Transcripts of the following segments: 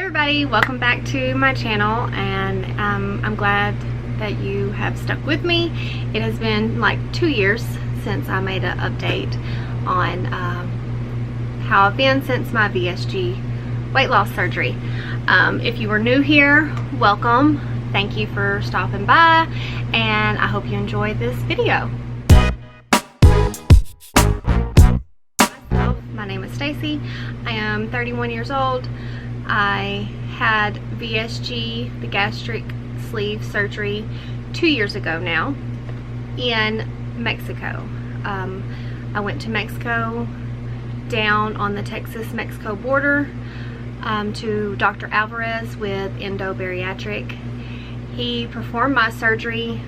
everybody, welcome back to my channel, and I'm glad that you have stuck with me. It has been like 2 years since I made an update on how I've been since my VSG weight loss surgery. If you are new here, welcome. Thank you for stopping by, and I hope you enjoyed this video. My name is Stacy. I am 31 years old. I had VSG, the gastric sleeve surgery, 2 years ago now in Mexico. I went to Mexico, down on the Texas-Mexico border, to Dr. Alvarez with Endo-Bariatric. He performed my surgery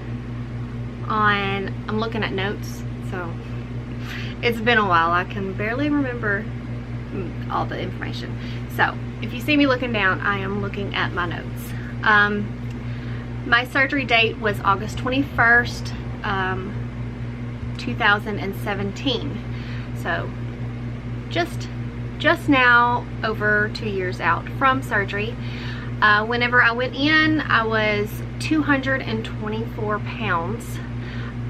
on, I'm looking at notes, so it's been a while. I can barely remember all the information. So if you see me looking down, I am looking at my notes. My surgery date was August 21st, 2017. So just now over 2 years out from surgery. Whenever I went in, I was 224 pounds.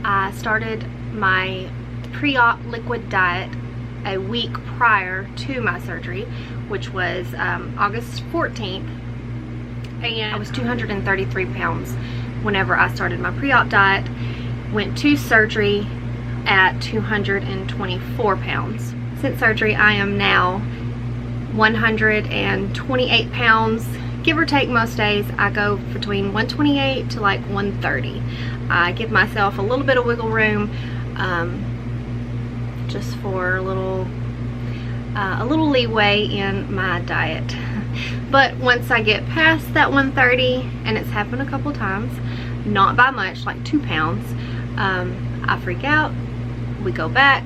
I started my pre-op liquid diet a week prior to my surgery, which was August 14th, and I was 233 pounds whenever I started my pre-op diet. Went to surgery at 224 pounds. Since surgery, I am now 128 pounds. Give or take most days, I go between 128 to like 130. I give myself a little bit of wiggle room, just for a little leeway in my diet. But once I get past that 130, and it's happened a couple times, not by much, like 2 pounds, I freak out. We go back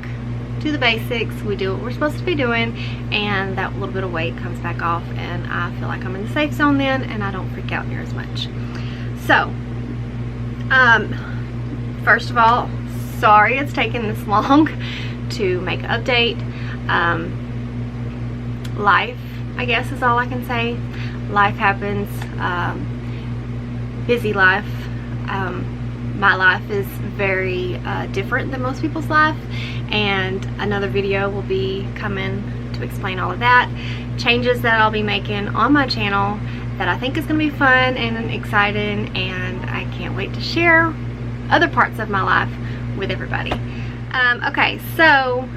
to the basics, we do what we're supposed to be doing, and that little bit of weight comes back off, and I feel like I'm in the safe zone then, and I don't freak out near as much. So first of all, sorry it's taken this long to make an update. Life, I guess, is all I can say. Life happens. Busy life. My life is very different than most people's life, and another video will be coming to explain all of that. Changes that I'll be making on my channel that I think is going to be fun and exciting, and I can't wait to share other parts of my life with everybody. Okay, so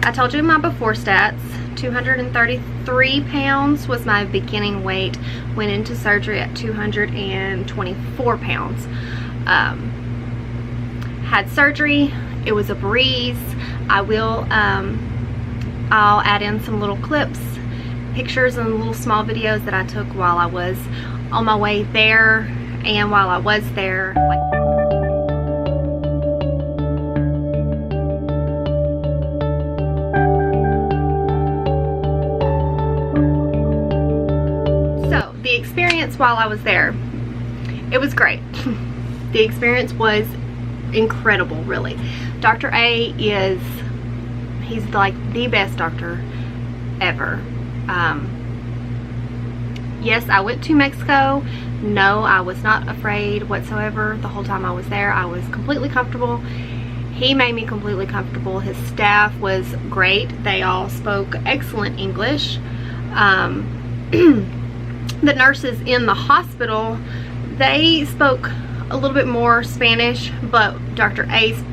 I told you my before stats. 233 pounds was my beginning weight. Went into surgery at 224 pounds. Had surgery. It was a breeze. I'll add in some little clips, pictures, and little small videos that I took while I was on my way there and while I was there. The experience while I was there, it was great. The experience was incredible, really. Dr. A he's like the best doctor ever. Yes, I went to Mexico. No, I was not afraid whatsoever. The whole time I was there, I was completely comfortable. He made me completely comfortable. His staff was great. They all spoke excellent English. The nurses in the hospital, they spoke a little bit more Spanish, but Dr. A's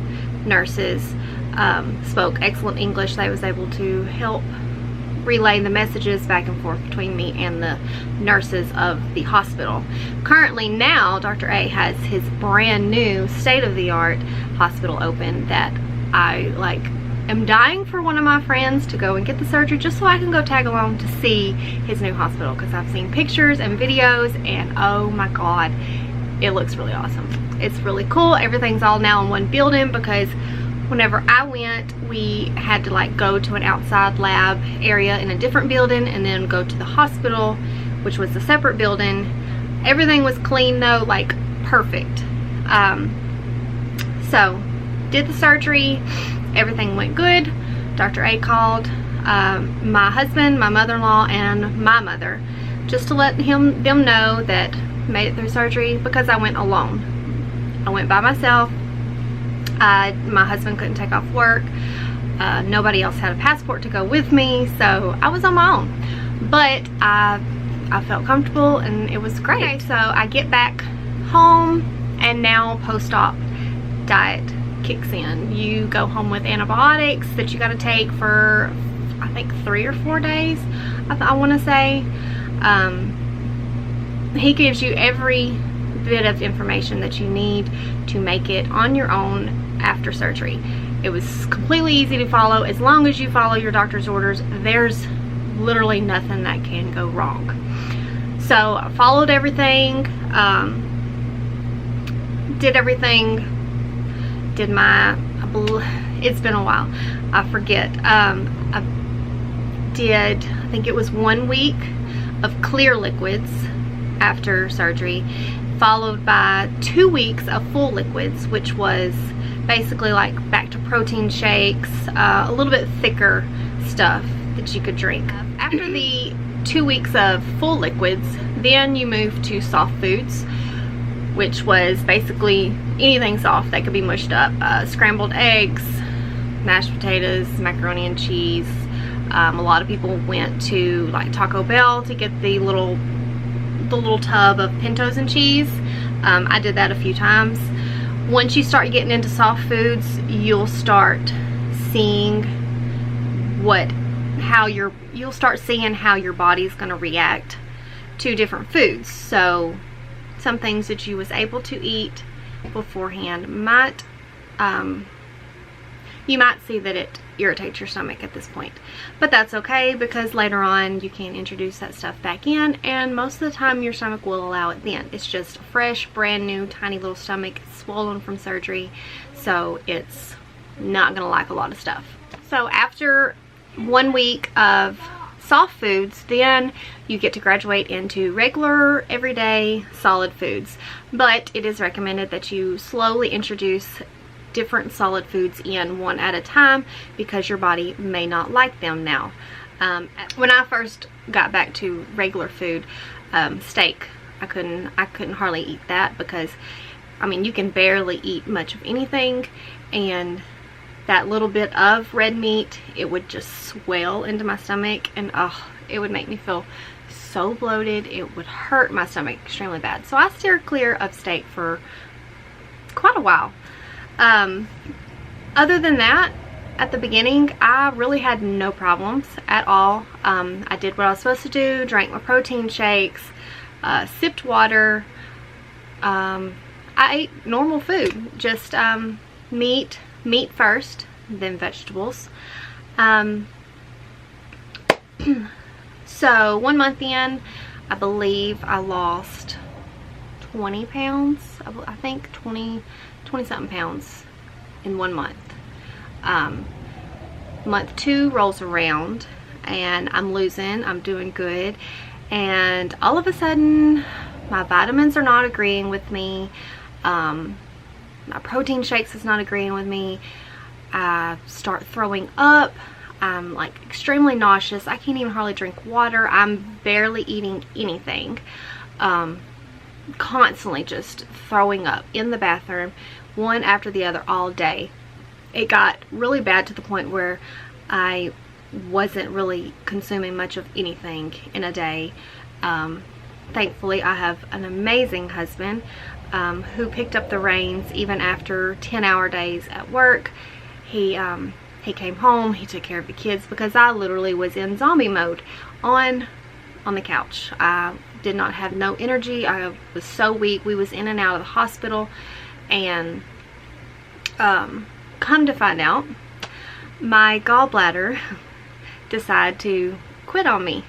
nurses spoke excellent English. They was able to help relay the messages back and forth between me and the nurses of the hospital. Currently now, Dr. A has his brand new state-of-the-art hospital open that I am dying for one of my friends to go and get the surgery just so I can go tag along to see his new hospital, because I've seen pictures and videos, and oh my god, it looks really awesome. It's really cool. Everything's all now in one building, because whenever I went, we had to go to an outside lab area in a different building and then go to the hospital, which was a separate building. Everything was clean though, perfect. So did the surgery. Everything went good. Dr. A called my husband, my mother-in-law, and my mother. just to let them know that I made it through surgery, because I went alone. I went by myself. My husband couldn't take off work. Nobody else had a passport to go with me, so I was on my own. But I felt comfortable and it was great. Okay, so I get back home, and now post-op diet kicks in. You go home with antibiotics that you got to take for, I think, 3 or 4 days, I want to say. He gives you every bit of information that you need to make it on your own after surgery. It was completely easy to follow. As long as you follow your doctor's orders, there's literally nothing that can go wrong. So I followed everything, did everything, it's been a while, I forget. I think it was 1 week of clear liquids after surgery, followed by 2 weeks of full liquids, which was basically like back to protein shakes, a little bit thicker stuff that you could drink. After the 2 weeks of full liquids, then you move to soft foods, which was basically anything soft that could be mushed up. Scrambled eggs, mashed potatoes, macaroni and cheese. A lot of people went to like Taco Bell to get the little tub of pintos and cheese. I did that a few times. Once you start getting into soft foods, you'll start seeing you'll start seeing how your body's going to react to different foods. So some things that you was able to eat beforehand might you might see that it irritates your stomach at this point, but that's okay, because later on you can introduce that stuff back in, and most of the time your stomach will allow it then. It's just a fresh, brand new, tiny little stomach. It's swollen from surgery, so it's not gonna like a lot of stuff. So after 1 week of soft foods, then you get to graduate into regular, everyday, solid foods. But it is recommended that you slowly introduce different solid foods in one at a time, because your body may not like them now. When I first got back to regular food, steak, I couldn't hardly eat that, because I mean, you can barely eat much of anything, and that little bit of red meat, it would just swell into my stomach, and it would make me feel so bloated. It would hurt my stomach extremely bad. So I steered clear of steak for quite a while. Other than that, at the beginning, I really had no problems at all. I did what I was supposed to do, drank my protein shakes, sipped water. I ate normal food, just meat first, then vegetables. So 1 month in, I believe I lost 20 pounds. I think 20 something pounds in 1 month. Month 2 rolls around and I'm doing good, and all of a sudden my vitamins are not agreeing with me. My protein shakes is not agreeing with me. I start throwing up. I'm like extremely nauseous. I can't even hardly drink water. I'm barely eating anything. Constantly just throwing up in the bathroom, one after the other, all day. It got really bad to the point where I wasn't really consuming much of anything in a day. Thankfully, I have an amazing husband who picked up the reins even after 10-hour days at work. He came home, he took care of the kids, because I literally was in zombie mode on the couch. I did not have no energy. I was so weak. We was in and out of the hospital, and come to find out, my gallbladder decided to quit on me.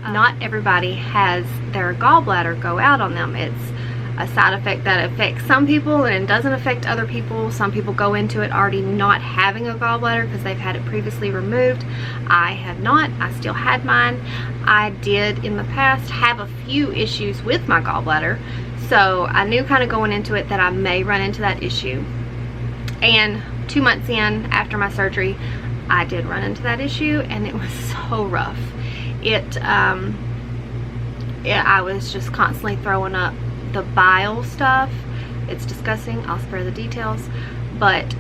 Not everybody has their gallbladder go out on them. It's a side effect that affects some people and it doesn't affect other people. Some people go into it already not having a gallbladder because they've had it previously removed. I have not. I still had mine. I did in the past have a few issues with my gallbladder, so I knew kind of going into it that I may run into that issue. And 2 months in after my surgery, I did run into that issue, and it was so rough. It I was just constantly throwing up the bile stuff. It's disgusting. I'll spare the details, but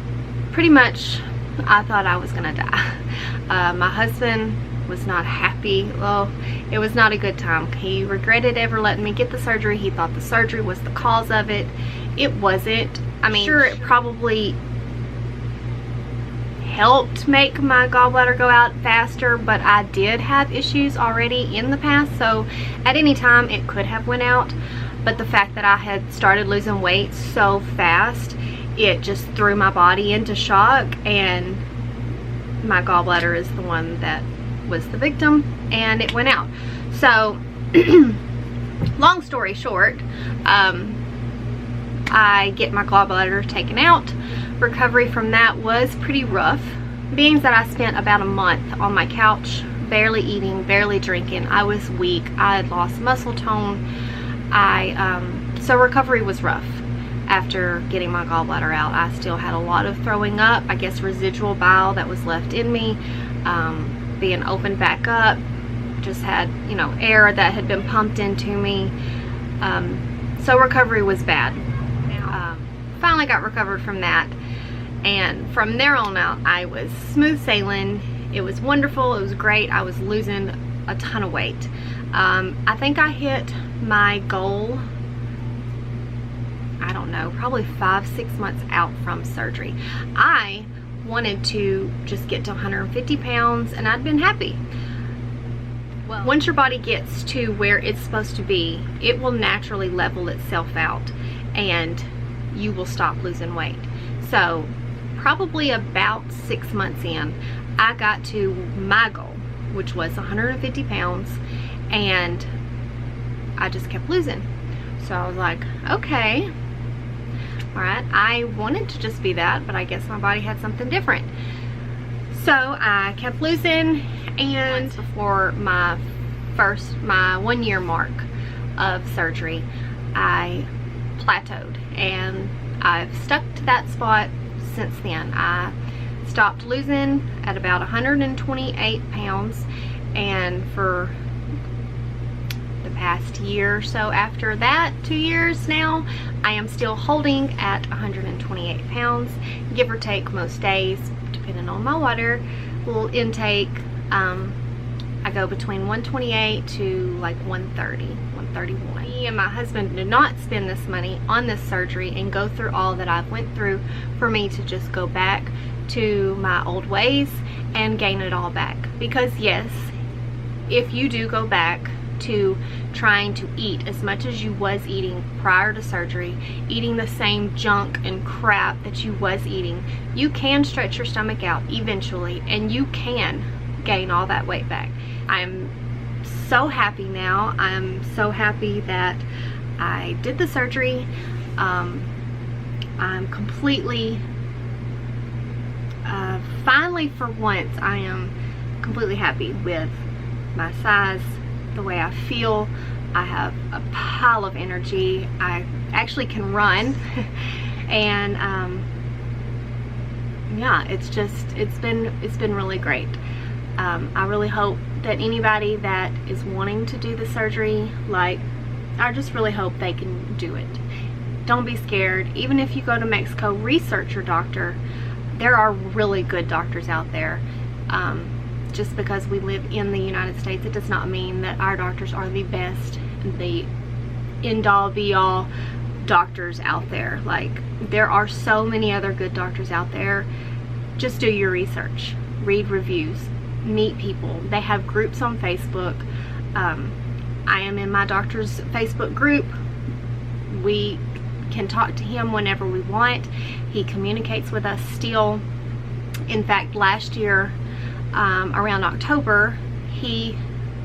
pretty much I thought I was gonna die. My husband was not happy. Well, it was not a good time. He regretted ever letting me get the surgery. He thought the surgery was the cause of it. It wasn't. I mean, sure, it probably helped make my gallbladder go out faster, but I did have issues already in the past, so at any time it could have went out. But the fact that I had started losing weight so fast, it just threw my body into shock, and my gallbladder is the one that was the victim, and it went out. So long story short, I get my gallbladder taken out. Recovery from that was pretty rough, being that I spent about a month on my couch, barely eating, barely drinking. I was weak. I had lost muscle tone. So recovery was rough. After getting my gallbladder out, I still had a lot of throwing up, I guess residual bile that was left in me, being opened back up. Just had, you know, air that had been pumped into me. So recovery was bad. Finally got recovered from that, and from there on out I was smooth sailing. It was wonderful. It was great. I was losing a ton of weight. I think I hit my goal, I don't know, probably 5-6 months out from surgery. I wanted to just get to 150 pounds and I'd been happy. Well, once your body gets to where it's supposed to be, it will naturally level itself out and you will stop losing weight. So probably about 6 months in, I got to my goal, which was 150 pounds, and I just kept losing. So I was like, okay, all right, I wanted to just be that, but I guess my body had something different. So I kept losing, and before my 1 year mark of surgery, I plateaued, and I've stuck to that spot since then. I stopped losing at about 128 pounds, and for the past year or so after that, 2 years now, I am still holding at 128 pounds, give or take most days, depending on my water intake. I go between 128 to like 130, 131. Me and my husband did not spend this money on this surgery and go through all that I've went through for me to just go back to my old ways and gain it all back. Because yes, if you do go back to trying to eat as much as you was eating prior to surgery, eating the same junk and crap that you was eating, you can stretch your stomach out eventually, and you can gain all that weight back. I'm so happy now. I'm so happy that I did the surgery. I'm completely, finally for once, I am completely happy with my size, the way I feel. I have a pile of energy. I actually can run. And yeah, it's been really great. I really hope that anybody that is wanting to do the surgery, I just really hope they can do it. Don't be scared. Even if you go to Mexico, research your doctor. There are really good doctors out there. Just because we live in the United States, it does not mean that our doctors are the best, the end-all be-all doctors out there. Like, there are so many other good doctors out there. Just do your research, read reviews, meet people. They have groups on Facebook. I am in my doctor's Facebook group. We can talk to him whenever we want. He communicates with us still. In fact, last year, around October, he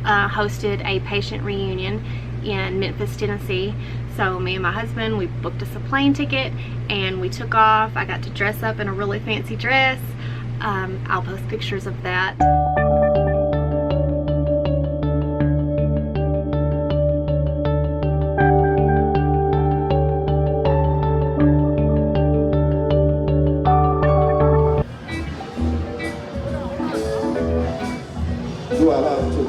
hosted a patient reunion in Memphis, Tennessee. So me and my husband, we booked us a plane ticket and we took off. I got to dress up in a really fancy dress. I'll post pictures of that. You are allowed to.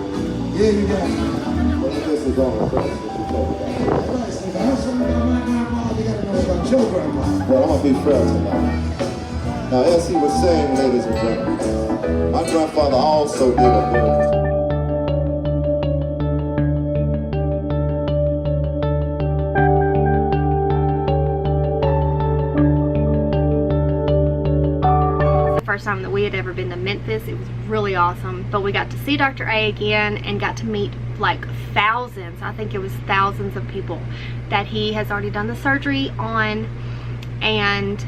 Yeah, you got it. This is all the things that you talk about. Right, so if I know something about my grandma, they gotta know about your grandma. Well, I'm gonna be fair tonight. Now, as he was saying, ladies and gentlemen, my grandfather also did a very first time that we had ever been to Memphis. It was really awesome, but we got to see Dr. A again and got to meet like thousands, I think it was thousands of people that he has already done the surgery on, and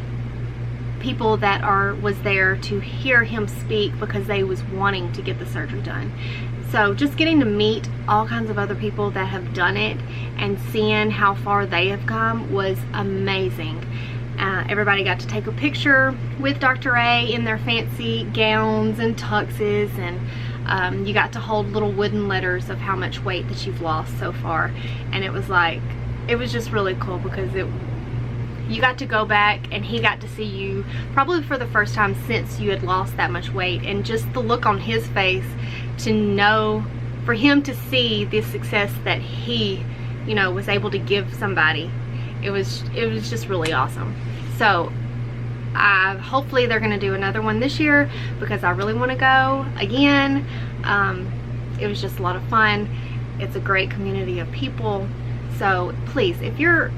people that was there to hear him speak because they was wanting to get the surgery done. So just getting to meet all kinds of other people that have done it and seeing how far they have come was amazing. Everybody got to take a picture with Dr. A in their fancy gowns and tuxes, and you got to hold little wooden letters of how much weight that you've lost so far. And it was like, it was just really cool because you got to go back and he got to see you probably for the first time since you had lost that much weight, and just the look on his face to know, for him to see the success that he, you know, was able to give somebody. It was just really awesome. So hopefully they're going to do another one this year because I really want to go again. It was just a lot of fun. It's a great community of people. So please, if you're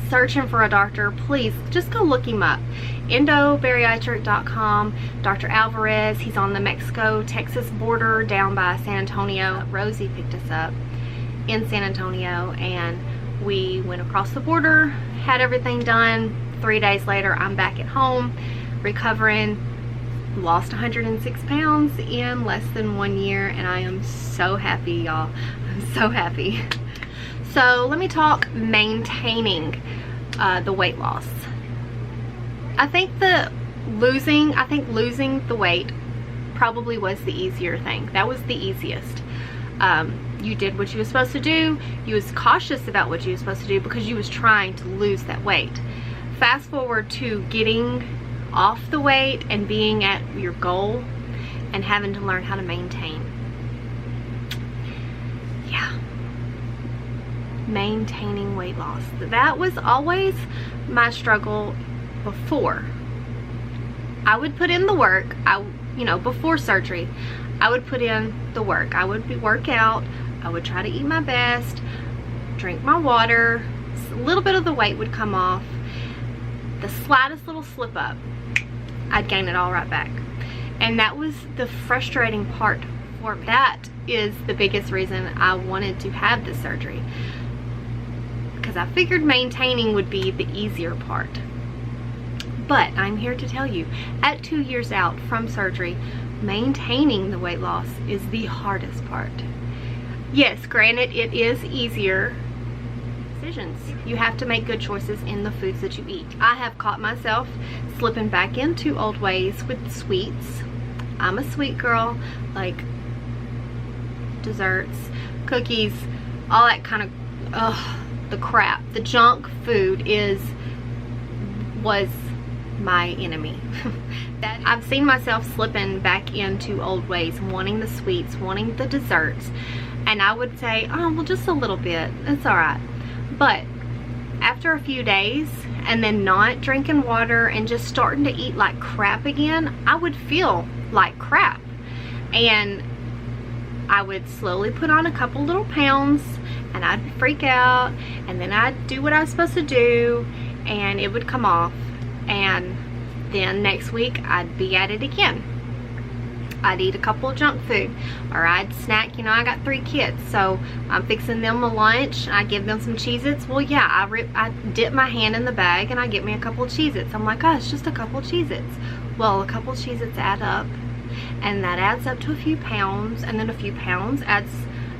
searching for a doctor, please just go look him up. endobariatric.com. Dr. Alvarez, he's on the Mexico-Texas border down by San Antonio. Rosie picked us up in San Antonio and we went across the border, had everything done. 3 days later, I'm back at home, recovering. Lost 106 pounds in less than 1 year, and I am so happy, y'all. I'm so happy. So let me talk maintaining the weight loss. I think losing the weight probably was the easier thing. That was the easiest. You did what you were supposed to do. You was cautious about what you were supposed to do because you was trying to lose that weight. Fast forward to getting off the weight and being at your goal and having to learn how to maintain. Yeah. Maintaining weight loss. That was always my struggle before. I would put in the work. You know, before surgery, I would put in the work. I would work out. I would try to eat my best, drink my water. A little bit of the weight would come off. The slightest little slip up, I'd gain it all right back. And that was the frustrating part for me. That is the biggest reason I wanted to have this surgery, because I figured maintaining would be the easier part. But I'm here to tell you, at 2 years out from surgery, maintaining the weight loss is the hardest part. Yes, granted, it is easier. Decisions. You have to make good choices in the foods that you eat. I have caught myself slipping back into old ways with sweets. I'm a sweet girl, like desserts, cookies, all that kind of, the crap. The junk food was my enemy. That I've seen myself slipping back into old ways, wanting the sweets, wanting the desserts, and I would say, oh, well, just a little bit, it's all right. But after a few days and then not drinking water and just starting to eat like crap again, I would feel like crap, and I would slowly put on a couple little pounds and I'd freak out, and then I'd do what I was supposed to do and it would come off, and then next week I'd be at it again. I'd eat a couple of junk food, or I'd snack. You know, I got 3 kids, so I'm fixing them a lunch. I give them some Cheez-Its. Well, yeah, I dip my hand in the bag and I get me a couple of Cheez-Its. I'm like, oh, it's just a couple of Cheez-Its. Well, a couple of Cheez-Its add up, and that adds up to a few pounds, and then a few pounds adds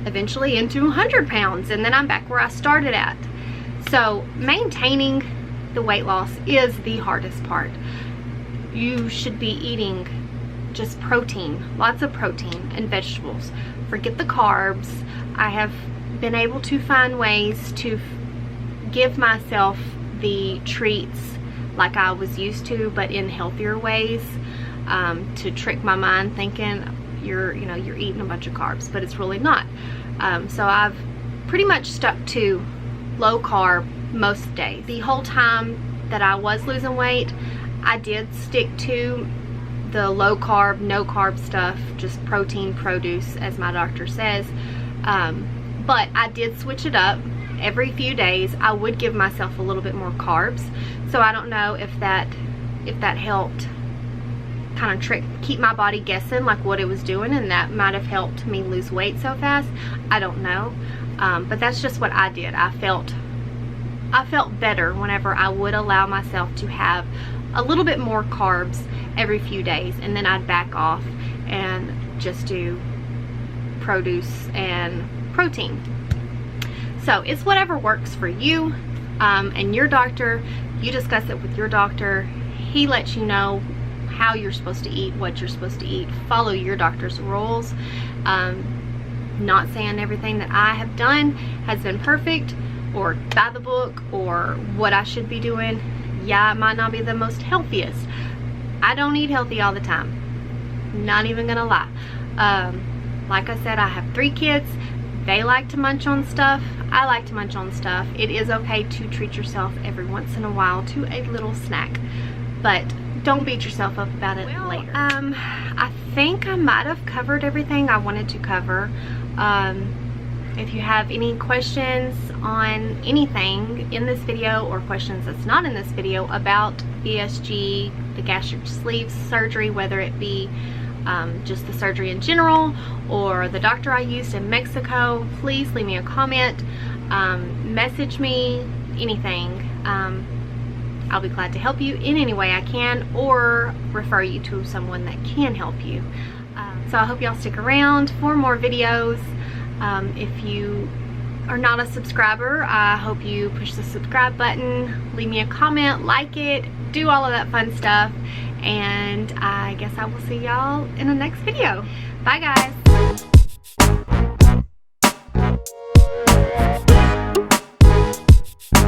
eventually into 100 pounds, and then I'm back where I started at. So maintaining the weight loss is the hardest part. You should be eating just protein, lots of protein and vegetables. Forget the carbs. I have been able to find ways to give myself the treats like I was used to, but in healthier ways, to trick my mind thinking you're eating a bunch of carbs, but it's really not. So I've pretty much stuck to low carb most days. The whole time that I was losing weight, I did stick to the low carb, no carb stuff, just protein, produce, as my doctor says. But I did switch it up. Every few days I would give myself a little bit more carbs. So I don't know if that helped kind of keep my body guessing like what it was doing, and that might have helped me lose weight so fast. I don't know. But that's just what I did. I felt better whenever I would allow myself to have a little bit more carbs every few days, and then I'd back off and just do produce and protein. So it's whatever works for you, and your doctor, you discuss it with your doctor. He lets you know how you're supposed to eat, what you're supposed to eat. Follow your doctor's rules. Not saying everything that I have done has been perfect or by the book or what I should be doing. Yeah, it might not be the most healthiest. I don't eat healthy all the time. Not even gonna lie. Like I said, I have 3 kids. They like to munch on stuff. I like to munch on stuff. It is okay to treat yourself every once in a while to a little snack, but don't beat yourself up about it later. I think I might have covered everything I wanted to cover. If you have any questions on anything in this video, or questions that's not in this video about VSG, the gastric sleeve surgery, whether it be just the surgery in general or the doctor I used in Mexico, please leave me a comment, message me, anything. I'll be glad to help you in any way I can, or refer you to someone that can help you. So I hope y'all stick around for more videos. If you are not a subscriber, I hope you push the subscribe button, leave me a comment, like it, do all of that fun stuff, and I guess I will see y'all in the next video. Bye guys.